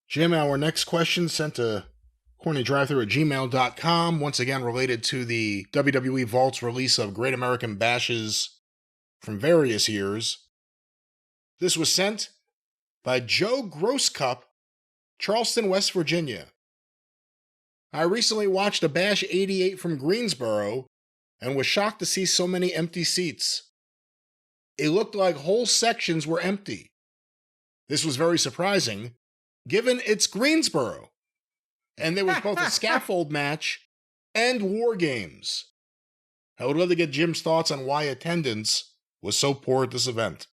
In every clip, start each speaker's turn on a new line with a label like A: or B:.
A: Jim, our next question sent to CornyDriveThru at gmail.com, once again related to the WWE Vault's release of Great American Bashes from various years. This was sent by Joe Grosscup, Charleston, West Virginia. I recently watched a Bash 88 from Greensboro and was shocked to see so many empty seats. It looked like whole sections were empty. This was very surprising, given it's Greensboro, and there was both a scaffold match and war games. I would love to get Jim's thoughts on why attendance was so poor at this event.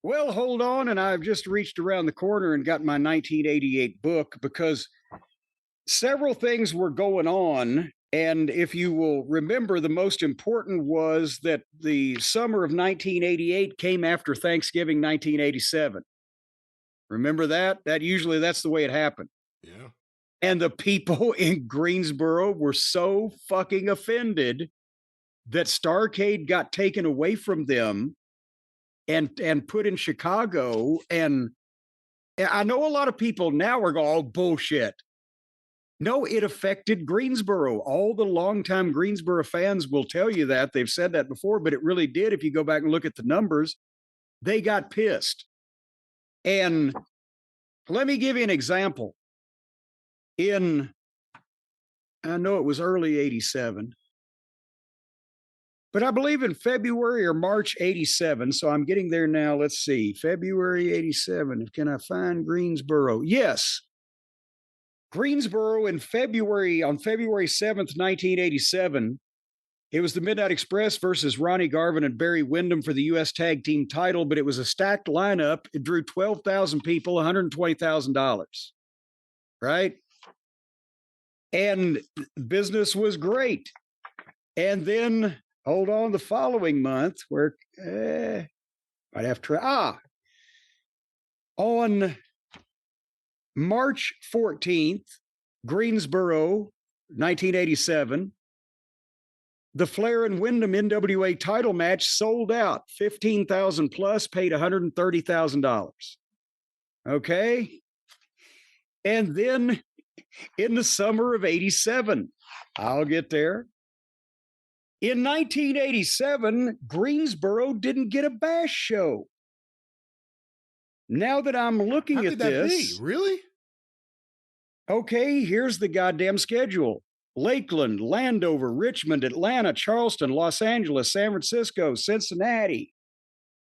B: Well, hold on, and I've just reached around the corner and got my 1988 book because several things were going on. And if you will remember, the most important was that the summer of 1988 came after Thanksgiving 1987. Remember that? That's the way it happened.
A: Yeah.
B: And the people in Greensboro were so fucking offended that Starrcade got taken away from them and put in Chicago. And I know a lot of people now are going, oh, bullshit. No, it affected Greensboro. All the longtime Greensboro fans will tell you that. They've said that before, but it really did. If you go back and look at the numbers, they got pissed. And let me give you an example. I know it was early 87, but I believe in February or March 87. So I'm getting there now. Let's see. February 87. Can I find Greensboro? Yes. Greensboro on February 7th, 1987, it was the Midnight Express versus Ronnie Garvin and Barry Windham for the U.S. Tag Team title, but it was a stacked lineup. It drew 12,000 people, $120,000, right? And business was great. And then, hold on, the following month, I'd have to on March 14th, Greensboro, 1987, the Flair and Wyndham NWA title match sold out, 15,000 plus, paid $130,000. Okay. And then in the summer of 87, I'll get there. In 1987, Greensboro didn't get a Bash show. Now that I'm looking
A: How
B: at
A: could that
B: this,
A: be? Really?
B: Okay, here's the goddamn schedule. Lakeland, Landover, Richmond, Atlanta, Charleston, Los Angeles, San Francisco, Cincinnati,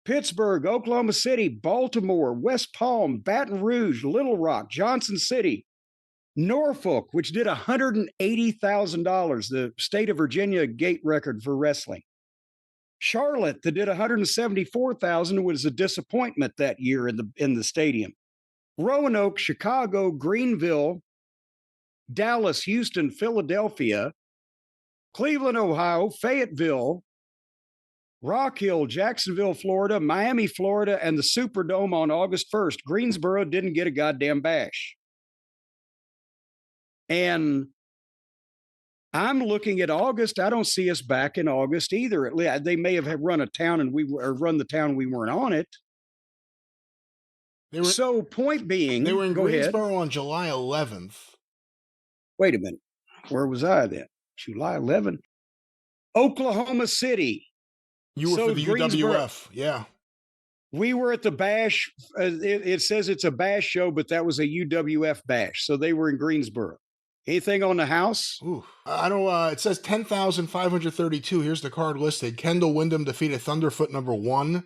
B: Pittsburgh, Oklahoma City, Baltimore, West Palm, Baton Rouge, Little Rock, Johnson City, Norfolk, which did $180,000, the state of Virginia gate record for wrestling. Charlotte, that did $174,000, was a disappointment that year in the stadium. Roanoke, Chicago, Greenville, Dallas, Houston, Philadelphia, Cleveland, Ohio, Fayetteville, Rock Hill, Jacksonville, Florida, Miami, Florida, and the Superdome on August 1st. Greensboro didn't get a goddamn Bash. And I'm looking at August. I don't see us back in August either. At least they may have run the town we weren't on it. So point being,
A: they were in
B: go
A: Greensboro
B: ahead.
A: on July 11th.
B: Wait a minute. Where was I then? July 11th. Oklahoma City.
A: You were for the UWF. Yeah.
B: We were at the Bash. It says it's a Bash show, but that was a UWF Bash. So they were in Greensboro. Anything on the house?
A: Ooh, I don't. It says 10,532. Here's the card listed. Kendall Windham defeated Thunderfoot number 1.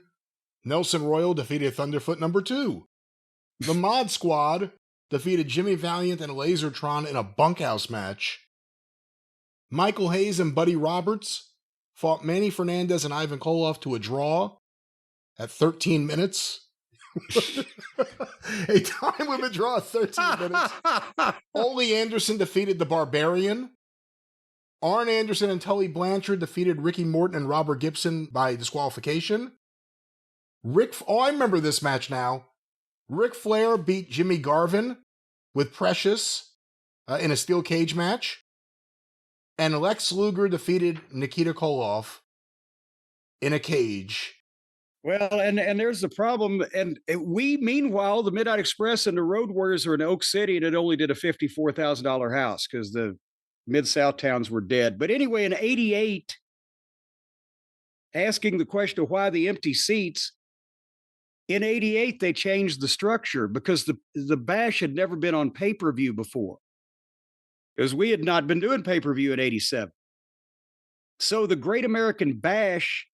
A: Nelson Royal defeated Thunderfoot number 2. The Mod Squad defeated Jimmy Valiant and Lasertron in a bunkhouse match. Michael Hayes and Buddy Roberts fought Manny Fernandez and Ivan Koloff to a draw at 13 minutes. A time limit draw of 13 minutes. Ole Anderson defeated the Barbarian. Arn Anderson and Tully Blanchard defeated Ricky Morton and Robert Gibson by disqualification. I remember this match now. Ric Flair beat Jimmy Garvin with Precious in a steel cage match. And Lex Luger defeated Nikita Koloff in a cage
B: Well, and there's the problem. And we, meanwhile, the Midnight Express and the Road Warriors are in Oak City, and it only did a $54,000 house because the Mid South towns were dead. But anyway, in '88, asking the question of why the empty seats, in '88 they changed the structure because the bash had never been on pay-per-view before, because we had not been doing pay-per-view in '87. So the Great American Bash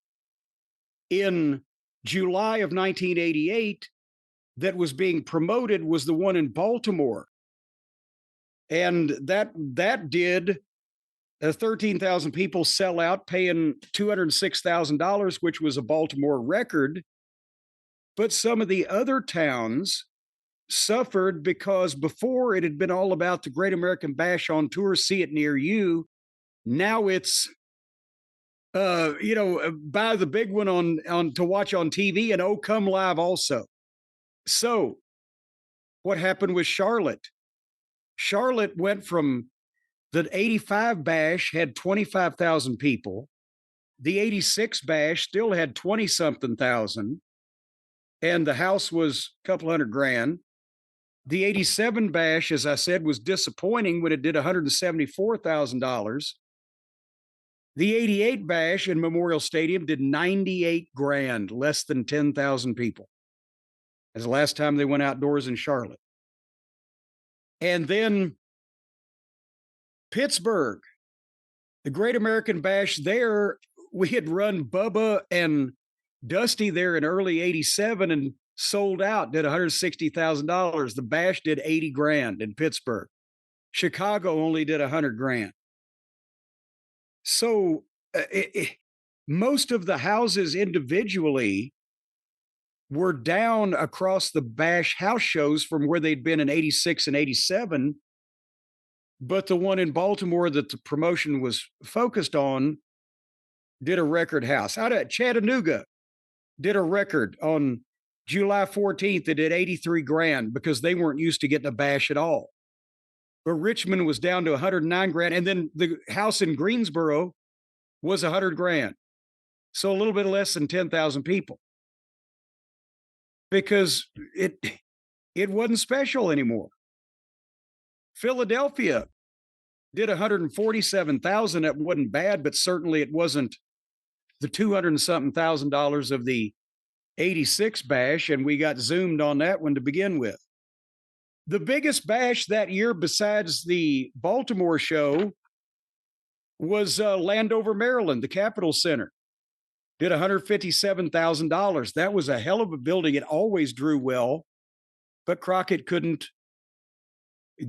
B: in July of 1988 that was being promoted was the one in Baltimore. And that did 13,000 people sell out, paying $206,000, which was a Baltimore record. But some of the other towns suffered because before it had been all about the Great American Bash on tour, see it near you. Now it's buy the big one on to watch on TV, and oh, come live also. So what happened with Charlotte? Charlotte went from the '85 bash had 25,000 people. The '86 bash still had 20 something thousand, and the house was a couple $100,000. The '87 bash, as I said, was disappointing when it did $174,000. The '88 bash in Memorial Stadium did 98 grand, less than 10,000 people. As the last time they went outdoors in Charlotte. And then Pittsburgh, the Great American Bash there, we had run Bubba and Dusty there in early '87 and sold out, did $160,000. The Bash did 80 grand in Pittsburgh. Chicago only did 100 grand. So most of the houses individually were down across the Bash house shows from where they'd been in '86 and '87. But the one in Baltimore that the promotion was focused on did a record house. Out of Chattanooga did a record on July 14th. They did 83 grand because they weren't used to getting a bash at all. But Richmond was down to 109 grand. And then the house in Greensboro was 100 grand. So a little bit less than 10,000 people. Because it wasn't special anymore. Philadelphia did 147,000. That wasn't bad, but certainly it wasn't the 200 and something $1,000 of the '86 bash, and we got zoomed on that one to begin with. The biggest bash that year, besides the Baltimore show, was Landover, Maryland, the Capitol Center. Did $157,000. That was a hell of a building. It always drew well, but Crockett couldn't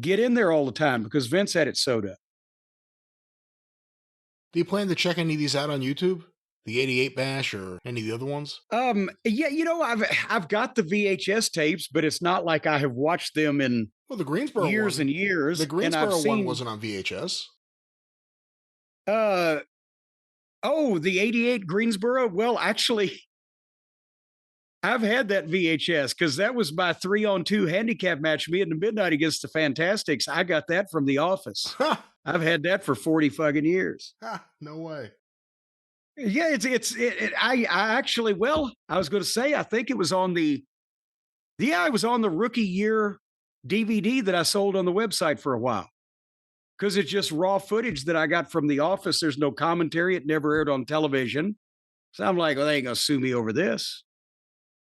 B: get in there all the time because Vince had it sewed up.
A: Do you plan to check any of these out on YouTube? The '88 bash or any of the other ones?
B: Yeah, I've got the VHS tapes, but it's not like I have watched them in
A: the Greensboro
B: years
A: one,
B: and years.
A: The Greensboro one wasn't on VHS.
B: The '88 Greensboro. Well, actually, I've had that VHS because that was my 3-on-2 handicap match, me and the Midnight against the Fantastics. I got that from The Office. I've had that for 40 fucking years.
A: No way.
B: Yeah, I actually, I was going to say, I think it was on it was on the rookie year DVD that I sold on the website for a while. Because it's just raw footage that I got from The Office. There's no commentary. It never aired on television. So I'm like, well, they ain't going to sue me over this.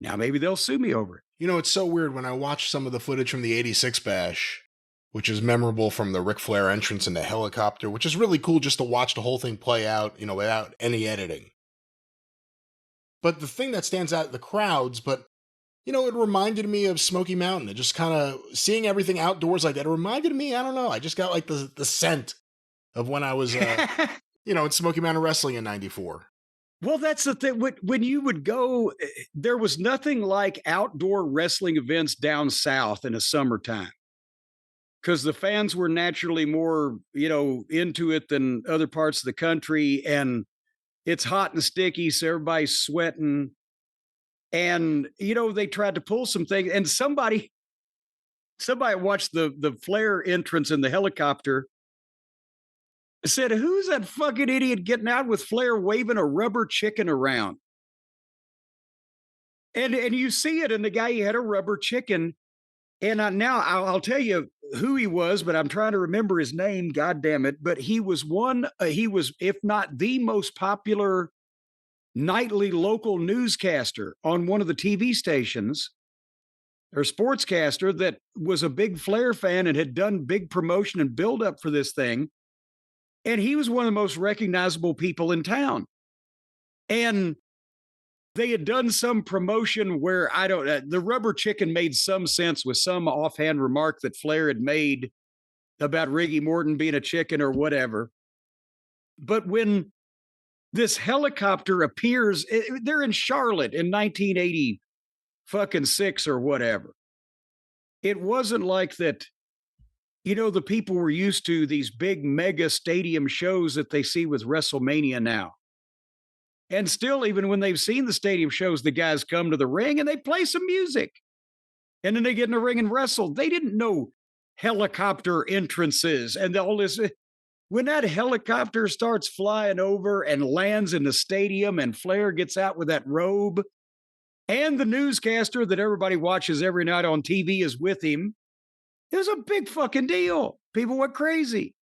B: Now maybe they'll sue me over it.
A: You know, it's so weird when I watch some of the footage from the '86 bash, which is memorable from the Ric Flair entrance in the helicopter, which is really cool just to watch the whole thing play out, without any editing. But the thing that stands out, the crowds, but, it reminded me of Smoky Mountain. It just kind of, seeing everything outdoors like that, it reminded me, I don't know, I just got like the scent of when I was, in Smoky Mountain Wrestling in '94.
B: Well, that's the thing. When you would go, there was nothing like outdoor wrestling events down south in the summertime. Because the fans were naturally more, into it than other parts of the country. And it's hot and sticky, so everybody's sweating. And, they tried to pull some things. And somebody watched the Flair entrance in the helicopter, said, who's that fucking idiot getting out with Flair waving a rubber chicken around? And you see it, and the guy, he had a rubber chicken. And now I'll tell you who he was, but I'm trying to remember his name. God damn it! But he was he was, if not the most popular nightly local newscaster on one of the TV stations or sportscaster that was a big Flair fan and had done big promotion and build up for this thing. And he was one of the most recognizable people in town. And they had done some promotion where the rubber chicken made some sense with some offhand remark that Flair had made about Ricky Morton being a chicken or whatever. But when this helicopter appears, they're in Charlotte in 1986 or whatever. It wasn't like that, the people were used to these big mega stadium shows that they see with WrestleMania now. And still, even when they've seen the stadium shows, the guys come to the ring and they play some music. And then they get in the ring and wrestle. They didn't know helicopter entrances and all this. When that helicopter starts flying over and lands in the stadium and Flair gets out with that robe and the newscaster that everybody watches every night on TV is with him, it was a big fucking deal. People went crazy.